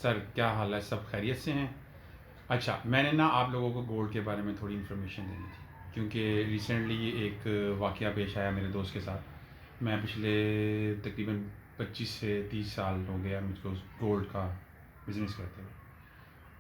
Sir क्या हाल है, सब खैरियत से हैं? अच्छा, मैंने ना आप लोगों को गोल्ड के बारे में थोड़ी इन्फॉर्मेशन देनी थी, क्योंकि रिसेंटली एक वाक़या पेश आया मेरे दोस्त के साथ। मैं पिछले तकरीबन 25 से 30 साल हो गया मुझको गोल्ड का बिज़नेस करते हुए,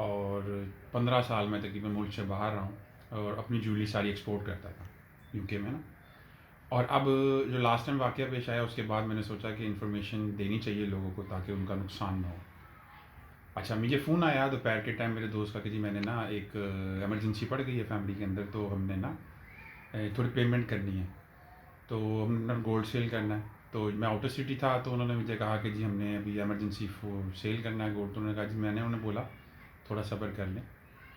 और 15 साल मैं तकरीबन मुल्क से बाहर रहा हूँ और अपनी ज्वेलरी सारी एक्सपोर्ट करता था यूके में ना। और अब जो लास्ट टाइम वाक़या पेश आया उसके बाद मैंने सोचा कि इन्फॉर्मेशन देनी चाहिए लोगों को ताकि उनका नुकसान ना हो। अच्छा, मुझे फ़ोन आया दोपहर के टाइम मेरे दोस्त का कि जी मैंने ना एक इमरजेंसी पड़ गई है फैमिली के अंदर, तो हमने ना थोड़ी पेमेंट करनी है, तो हमने ना गोल्ड सेल करना है। तो मैं आउट ऑफ सिटी था, तो उन्होंने मुझे कहा कि जी हमने अभी इमरजेंसी सेल करना है गोल्ड। तो उन्होंने कहा जी, मैंने उन्हें बोला थोड़ा सब्र कर लें,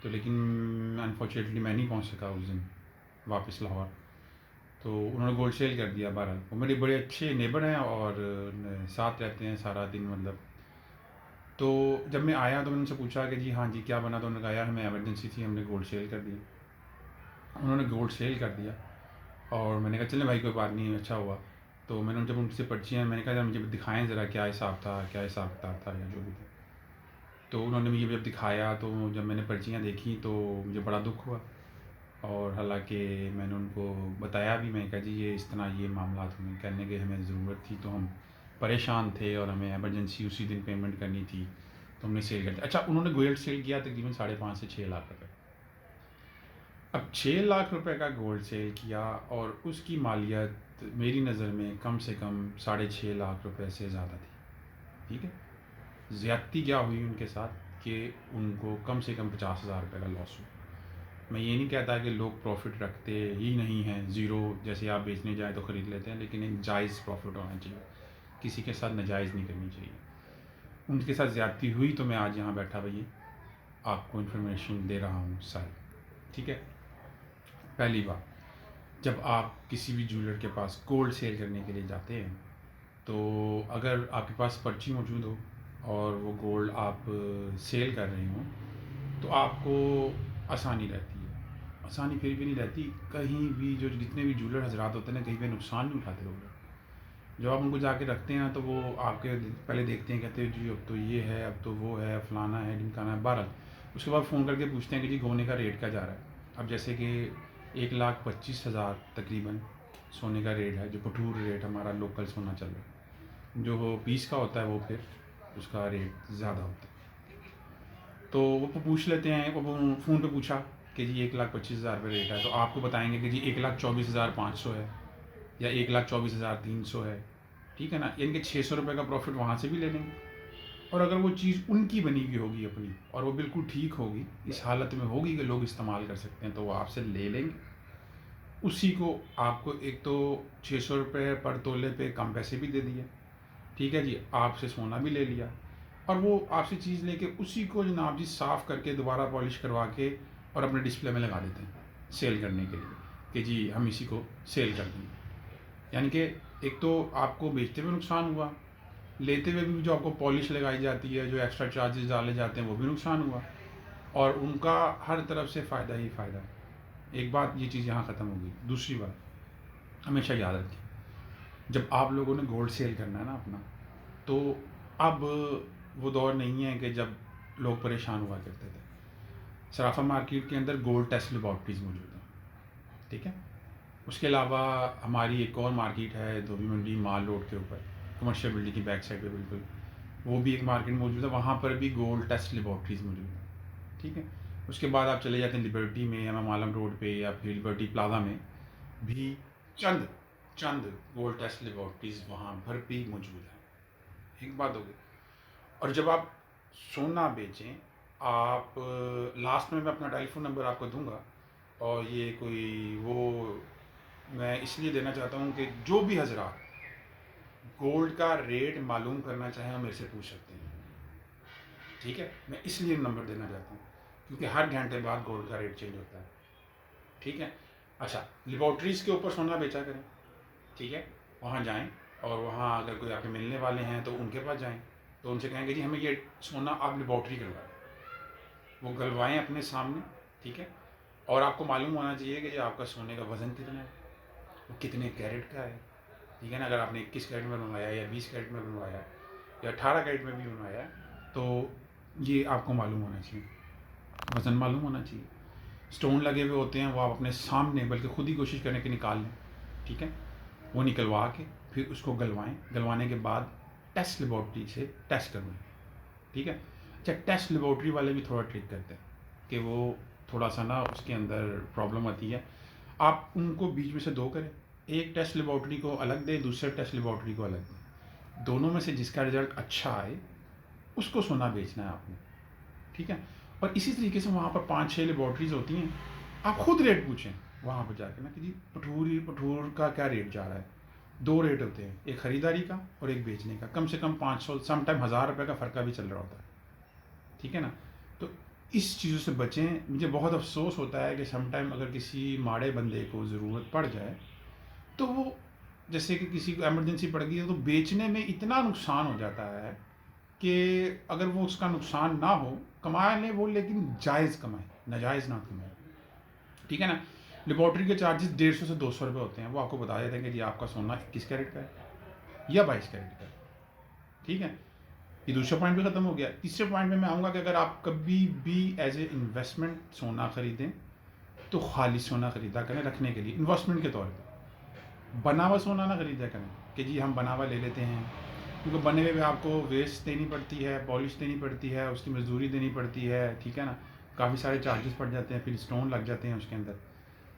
तो लेकिन अनफॉर्चुनेटली मैं नहीं पहुंच सका उस दिन वापस लाहौर। तो उन्होंने गोल्ड सेल कर दिया। बहरहाल वो मेरे बड़े अच्छे नेबर हैं और साथ रहते हैं सारा दिन मतलब। तो जब मैं आया तो मैंने उनसे पूछा कि जी हाँ जी क्या बना, तो उन्होंने कहा यार हमें इमरजेंसी थी, हमने गोल्ड सेल कर दिया। उन्होंने गोल्ड सेल कर दिया और मैंने कहा चलें भाई कोई बात नहीं, अच्छा हुआ। तो मैंने जब उनसे पर्चियाँ, मैंने कहा यार मुझे दिखाएं ज़रा क्या हिसाब था, क्या हिसाब किताब था या जो भी था। तो उन्होंने मुझे जब दिखाया तो जब मैंने पर्चियाँ देखी तो मुझे बड़ा दुख हुआ। और हालांकि मैंने उनको बताया भी, मैं कहा जी ये इस तरह ये मामला हमें करने की हमें ज़रूरत थी, तो हम परेशान थे और हमें इमरजेंसी उसी दिन पेमेंट करनी थी, तो हमने सेल कर दिया। अच्छा, उन्होंने गोल्ड सेल किया तकरीबन 5.5 से 6 लाख रुपए। अब 6 लाख रुपए का गोल्ड सेल किया और उसकी मालियत मेरी नज़र में कम से कम 6.5 लाख रुपए से ज़्यादा थी। ठीक है, ज़्यादती क्या हुई उनके साथ कि उनको कम से कम 50,000 रुपये का लॉस हुआ। मैं ये नहीं कहता कि लोग प्रॉफिट रखते ही नहीं हैं, ज़ीरो जैसे आप बेचने जाएँ तो ख़रीद लेते हैं, लेकिन एक जायज़ प्रॉफिट होना चाहिए, किसी के साथ नाजायज़ नहीं करनी चाहिए। उनके साथ ज़्यादती हुई तो मैं आज यहाँ बैठा भई आपको इन्फॉर्मेशन दे रहा हूँ सारी। ठीक है, पहली बात, जब आप किसी भी ज्वेलर के पास गोल्ड सेल करने के लिए जाते हैं, तो अगर आपके पास पर्ची मौजूद हो और वो गोल्ड आप सेल कर रहे हों, तो आपको आसानी रहती है। आसानी फिर भी नहीं रहती, कहीं भी जो जितने भी ज्वेलर हज़रात होते हैं ना, कहीं पे नुकसान नहीं उठाते वो लोग। जब आप उनको जाके रखते हैं तो वो आपके पहले देखते हैं, कहते हैं जी अब तो ये है, अब तो वो है, फ़लाना है, ढिमकाना है, बहरहाल उसके बाद फ़ोन करके पूछते हैं कि जी सोने का रेट क्या जा रहा है। अब जैसे कि 1,25,000 तकरीबन सोने का रेट है, जो पठूर रेट हमारा लोकल सोना चल रहा है। जो वो पीस का होता है वो फिर उसका रेट ज़्यादा होता है। तो वो पूछ लेते हैं, वो फ़ोन पे पूछा कि जी 1,25,000 रुपये रेट है, तो आपको बताएंगे कि जी 1,24,500 है या 1,24,300 है। ठीक है ना, यानी कि 600 रुपये का प्रॉफिट वहाँ से भी ले लेंगे। और अगर वो चीज़ उनकी बनी हुई होगी अपनी और वो बिल्कुल ठीक होगी, इस हालत में होगी कि लोग इस्तेमाल कर सकते हैं, तो वो आपसे ले लेंगे। उसी को आपको एक तो 600 रुपये पर तोले पे कम पैसे भी दे दिए। ठीक है जी, आपसे सोना भी ले लिया और वो आपसे चीज़ लेके उसी को जनाब जी साफ़ करके दोबारा पॉलिश करवा के और अपने डिस्प्ले में लगा देते हैं सेल करने के लिए कि जी हम इसी को सेल कर देंगे। यानी कि एक तो आपको बेचते हुए नुकसान हुआ, लेते हुए भी जो आपको पॉलिश लगाई जाती है, जो एक्स्ट्रा चार्जेस डाले जाते हैं, वो भी नुकसान हुआ और उनका हर तरफ से फ़ायदा ही फ़ायदा है। एक बात ये चीज़ यहाँ ख़त्म हो गई। दूसरी बात हमेशा याद रखें, जब आप लोगों ने गोल्ड सेल करना है ना अपना, तो अब वो दौर नहीं है कि जब लोग परेशान हुआ करते थे। सराफा मार्केट के अंदर गोल्ड टेस्ट लेबॉर्ट्रीज़ मौजूद हैं। ठीक है, उसके अलावा हमारी एक और मार्केट है धोबी मंडी माल रोड के ऊपर, कमर्शियल बिल्डिंग की बैक साइड पे बिल्कुल, वो भी एक मार्केट मौजूद है, वहाँ पर भी गोल्ड टेस्ट लेबॉर्ट्रीज़ मौजूद हैं। ठीक है, उसके बाद आप चले जाते हैं लिबर्टी में या मालम रोड पे या फिर लिबर्टी प्लाजा में भी चंद चंद गोल्ड टेस्ट लेबॉर्ट्रीज़ वहाँ पर भी मौजूद हैं। एक बात होगी। और जब आप सोना बेचें, आप लास्ट में मैं अपना टेलीफोन नंबर आपको दूंगा, और ये कोई वो मैं इसलिए देना चाहता हूँ कि जो भी हजरात गोल्ड का रेट मालूम करना चाहें वो मेरे से पूछ सकते हैं। ठीक है, मैं इसलिए नंबर देना चाहता हूँ क्योंकि हर घंटे बाद गोल्ड का रेट चेंज होता है। ठीक है, अच्छा, लेबॉर्ट्रीज़ के ऊपर सोना बेचा करें। ठीक है, वहाँ जाएं और वहाँ अगर कोई आपके मिलने वाले हैं तो उनके पास जाएं, तो उनसे कहेंगे जी हमें ये सोना आप लेबॉर्ट्री करवाएं, वो गलवाएं अपने सामने। ठीक है, और आपको मालूम होना चाहिए कि ये आपका सोने का वज़न कितना है, वो कितने कैरेट का है। ठीक है ना, अगर आपने 21 कैरेट में बनवाया या 20 कैरेट में बनवाया या 18 कैरेट में भी बनवाया, तो ये आपको मालूम होना चाहिए, वज़न मालूम होना चाहिए। स्टोन लगे हुए होते हैं वो आप अपने सामने बल्कि खुद ही कोशिश करें कि निकाल लें, ठीक है? वो निकलवा के फिर उसको गलवाएँ, गलवाने के बाद टेस्ट लेबॉरेटरी से टेस्ट करवाएँ, ठीक है? अच्छा, टेस्ट लेबॉरेटरी वाले भी थोड़ा ट्रिक करते हैं कि वो थोड़ा-सा ना उसके अंदर प्रॉब्लम आती है। आप उनको बीच में से 2 करें, एक टेस्ट लेबॉरेटरी को अलग दें, दूसरे टेस्ट लेबॉरेटरी को अलग दें। दोनों में से जिसका रिज़ल्ट अच्छा आए, उसको सोना बेचना है आपने, ठीक है? और इसी तरीके से वहाँ पर 5-6 लेबॉरेटरीज़ होती हैं, आप खुद रेट पूछें वहाँ पर जाके ना कि जी पठूर का क्या रेट जा रहा है? 2 रेट होते हैं, एक खरीदारी का और एक बेचने का। कम से कम 500 समटाइम ₹1000 का फ़र्क भी चल रहा होता है, ठीक है ना? तो इस चीज़ों से बचें। मुझे बहुत अफ़सोस होता है कि समटाइम अगर किसी माड़े बंदे को ज़रूरत पड़ जाए, तो वो जैसे कि किसी को इमरजेंसी पड़ गई है तो बेचने में इतना नुकसान हो जाता है कि अगर वो उसका नुकसान ना हो, कमा लें वो लेकिन जायज़ कमाएँ, नाजायज़ ना कमाएँ, ठीक है ना? लेबॉरेटरी के चार्जेस 150 से ₹200 होते हैं, वो आपको बता देते हैं कि जी आपका सोना 21 कैरेट का है या 22 कैरेट का है, ठीक है? ये दूसरा पॉइंट भी ख़त्म हो गया। तीसरे पॉइंट में मैं आऊँगा कि अगर आप कभी भी एज़ ए इन्वेस्टमेंट सोना खरीदें, तो खाली सोना खरीदा करें रखने के लिए, इन्वेस्टमेंट के तौर पे। बना हुआ सोना ना खरीदा करें कि जी हम बना हुआ ले लेते हैं, क्योंकि बने हुए में आपको वेस्ट देनी पड़ती है, पॉलिश देनी पड़ती है, उसकी मज़दूरी देनी पड़ती है, ठीक है ना? काफ़ी सारे चार्जेस पड़ जाते हैं, फिर स्टोन लग जाते हैं उसके अंदर,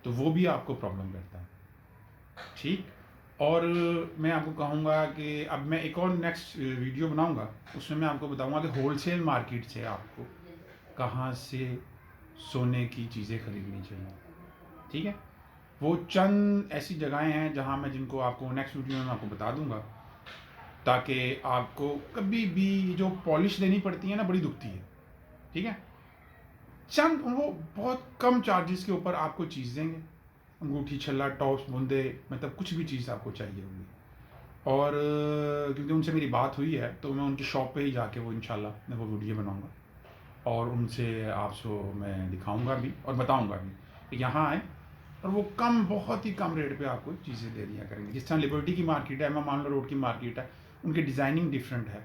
तो वो भी आपको प्रॉब्लम करता है, ठीक? और मैं आपको कहूँगा कि अब मैं एक और नेक्स्ट वीडियो बनाऊँगा, उसमें मैं आपको बताऊँगा कि होलसेल मार्केट से आपको कहाँ से सोने की चीज़ें खरीदनी चाहिए, ठीक है? वो चंद ऐसी जगहें हैं जहाँ मैं जिनको आपको नेक्स्ट वीडियो में मैं आपको बता दूँगा, ताकि आपको कभी भी जो पॉलिश देनी पड़ती है ना बड़ी दुखती है, ठीक है? चंद वो बहुत कम चार्जेस के ऊपर आपको चीज़ देंगे, अंगूठी, छल्ला, टॉप्स, बूंदे, मतलब कुछ भी चीज़ आपको चाहिए होगी। और क्योंकि उनसे मेरी बात हुई है तो मैं उनकी शॉप पे ही जाके वो इंशाल्लाह मैं वो वीडियो बनाऊँगा और उनसे आपको मैं दिखाऊँगा भी और बताऊँगा भी कि यहाँ आएँ और वो कम, बहुत ही कम रेट पे आपको चीज़ें दे दिया करेंगे। जिस तरह लिबर्टी की मार्केट है, इमाम आलम रोड की मार्केट है, उनकी डिज़ाइनिंग डिफरेंट है।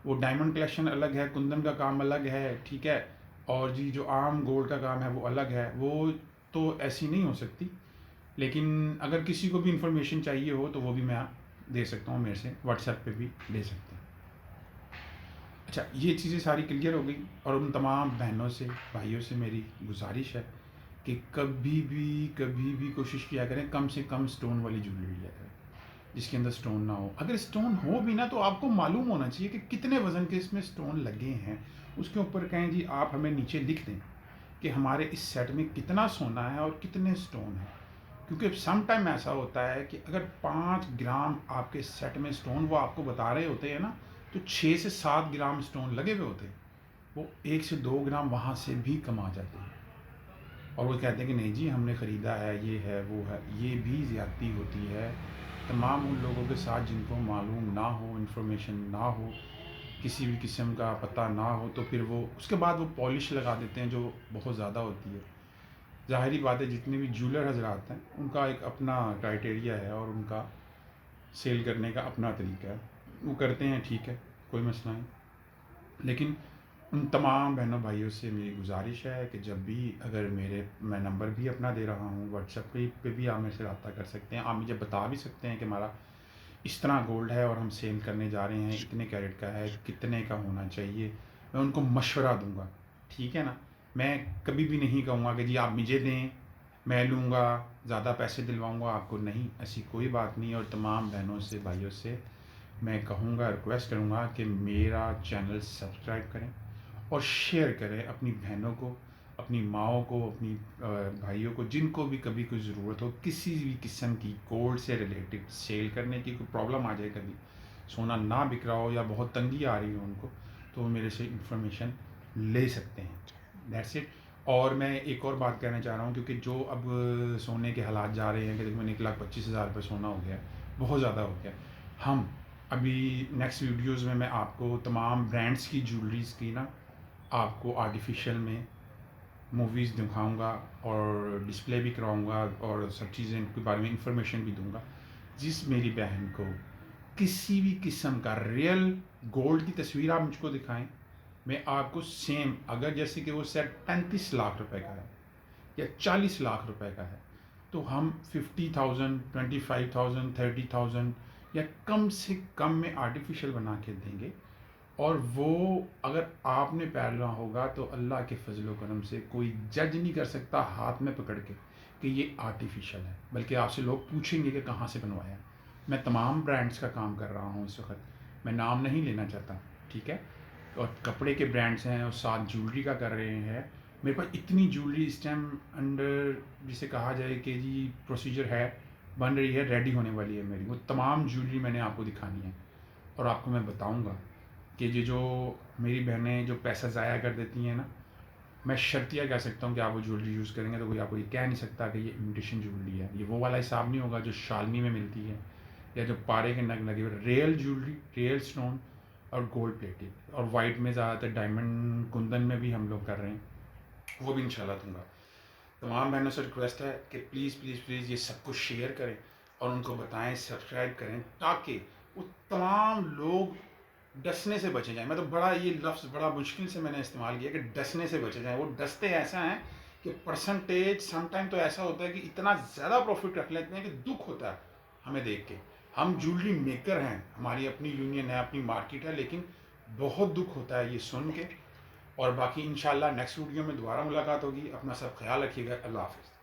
वो डायमंड कलेक्शन अलग है, कुंदन का काम अलग है, ठीक है? और जी जो आम गोल्ड का काम है वो अलग है। वो तो ऐसी नहीं हो सकती, लेकिन अगर किसी को भी इंफॉर्मेशन चाहिए हो तो वो भी मैं दे सकता हूँ, मेरे से व्हाट्सएप पे भी ले सकते हैं। अच्छा, ये चीज़ें सारी क्लियर हो गई और उन तमाम बहनों से, भाइयों से मेरी गुजारिश है कि कभी भी कोशिश किया करें कम से कम स्टोन वाली ज्वेलरी लिया करें, जिसके अंदर स्टोन ना हो। अगर स्टोन हो भी ना तो आपको मालूम होना चाहिए कि कितने वज़न के इसमें स्टोन लगे हैं। उसके ऊपर कहें जी आप हमें नीचे लिख दें कि हमारे इस सेट में कितना सोना है और कितने स्टोन हैं। क्योंकि सम टाइम ऐसा होता है कि अगर 5 ग्राम आपके सेट में स्टोन वो आपको बता रहे होते हैं ना, तो 6 से 7 ग्राम स्टोन लगे हुए होते हैं। वो 1 से 2 ग्राम वहाँ से भी कम आ जाते हैं और वो कहते हैं कि नहीं जी हमने ख़रीदा है, ये है, वो है। ये भी ज़्यादती होती है। तमाम उन लोगों के साथ जिनको मालूम ना हो, इन्फॉर्मेशन ना हो, किसी भी किस्म का पता ना हो, तो फिर वो उसके बाद वो पॉलिश लगा देते हैं जो बहुत ज़्यादा होती है। ज़ाहिर-सी बात है जितने भी ज्वेलर हज़रात हैं, उनका एक अपना क्राइटेरिया है और उनका सेल करने का अपना तरीका है। वो करते हैं, ठीक है, कोई मसला नहीं। लेकिन उन तमाम बहनों भाइयों से मेरी गुजारिश है कि जब भी अगर मैं नंबर भी अपना दे रहा हूँ व्हाट्सएप पे भी आप मेरे से रब्ता कर सकते हैं। आप मुझे बता भी सकते हैं कि हमारा इस तरह गोल्ड है और हम सेल करने जा रहे हैं, इतने कैरेट का है, कितने का होना चाहिए। मैं उनको मशवरा दूँगा, ठीक है ना? मैं कभी भी नहीं कहूँगा कि जी आप मुझे दें, मैं लूँगा, ज़्यादा पैसे दिलवाऊँगा आपको, नहीं, ऐसी कोई बात नहीं। और तमाम बहनों से, भाइयों से मैं कहूँगा, रिक्वेस्ट करूँगा कि मेरा चैनल सब्सक्राइब करें और शेयर करें अपनी बहनों को, अपनी माँओं को, अपनी भाइयों को, जिनको भी कभी कोई ज़रूरत हो किसी भी किस्म की गोल्ड से रिलेटेड सेल करने की, कोई प्रॉब्लम आ जाए, कभी सोना ना बिक रहा हो या बहुत तंगी आ रही हो उनको, तो वो मेरे से इंफॉर्मेशन ले सकते हैं। That's it. और मैं एक और बात कहना चाह रहा हूँ, क्योंकि जो अब सोने के हालात जा रहे हैं कि देखो 1,25,000 रुपये सोना हो गया, बहुत ज़्यादा हो गया। हम अभी नेक्स्ट वीडियोज़ में मैं आपको तमाम ब्रांड्स की ज्वेलरीज़ की ना आपको आर्टिफिशियल में मूवीज़ दिखाऊँगा और डिस्प्ले भी कराऊँगा और सब चीज़ें के बारे में इंफॉर्मेशन भी दूँगा। जिस मेरी बहन को किसी भी किस्म का रियल गोल्ड की तस्वीर आप मुझको दिखाएँ, मैं आपको सेम, अगर जैसे कि वो सेट 35 लाख रुपए का है या 40 लाख रुपए का है, तो हम 50,000, 25,000, 30,000 या कम से कम में आर्टिफिशियल बना के देंगे। और वो अगर आपने पहनना होगा तो अल्लाह के फजल करम से कोई जज नहीं कर सकता हाथ में पकड़ के कि ये आर्टिफिशियल है, बल्कि आपसे लोग पूछेंगे कि कहाँ से बनवाया है। मैं तमाम ब्रांड्स का काम कर रहा हूँ इस वक्त, मैं नाम नहीं लेना चाहता, ठीक है। और कपड़े के ब्रांड्स हैं और साथ ज्वेलरी का कर रहे हैं। मेरे पास इतनी ज्वेलरी इस टाइम अंडर, जिसे कहा जाए कि जी प्रोसीजर है, बन रही है, रेडी होने वाली है मेरी। वो तमाम ज्वेलरी मैंने आपको दिखानी है और आपको मैं बताऊंगा कि ये जो मेरी बहनें जो पैसा ज़ाया कर देती हैं ना, मैं शर्तिया कह सकता हूँ कि आप वो ज्वेलरी यूज़ करेंगे तो कोई आपको ये कह नहीं सकता कि ये इमिटेशन ज्वेलरी है। ये वो वाला हिसाब नहीं होगा जो शालमी में मिलती है या जो पारे के नग लगे हुए। रियल ज्वेलरी, रियल स्टोन और गोल्ड प्लेटेड, और वाइट में ज़्यादातर डायमंड कुंदन में भी हम लोग कर रहे हैं, वो भी इंशाल्लाह दूंगा। तमाम बहनों से रिक्वेस्ट है कि प्लीज़ प्लीज़ प्लीज़ ये सब कुछ शेयर करें और उनको बताएं, सब्सक्राइब करें, ताकि वो तमाम लोग डसने से बचे जाएं। मैं तो बड़ा ये लफ्ज़ बड़ा मुश्किल से मैंने इस्तेमाल किया कि डसने से बचे जाएं। वो डसते ऐसा हैं कि परसेंटेज समटाइम तो ऐसा होता है कि इतना ज़्यादा प्रॉफिट रख लेते हैं कि दुख होता है हमें देख के। हम ज्वेलरी मेकर हैं, हमारी अपनी यूनियन है, अपनी मार्केट है, लेकिन बहुत दुख होता है ये सुन के। और बाकी इंशाल्लाह नेक्स्ट वीडियो में दोबारा मुलाकात होगी। अपना सब ख्याल रखिएगा। अल्लाह हाफ़िज़।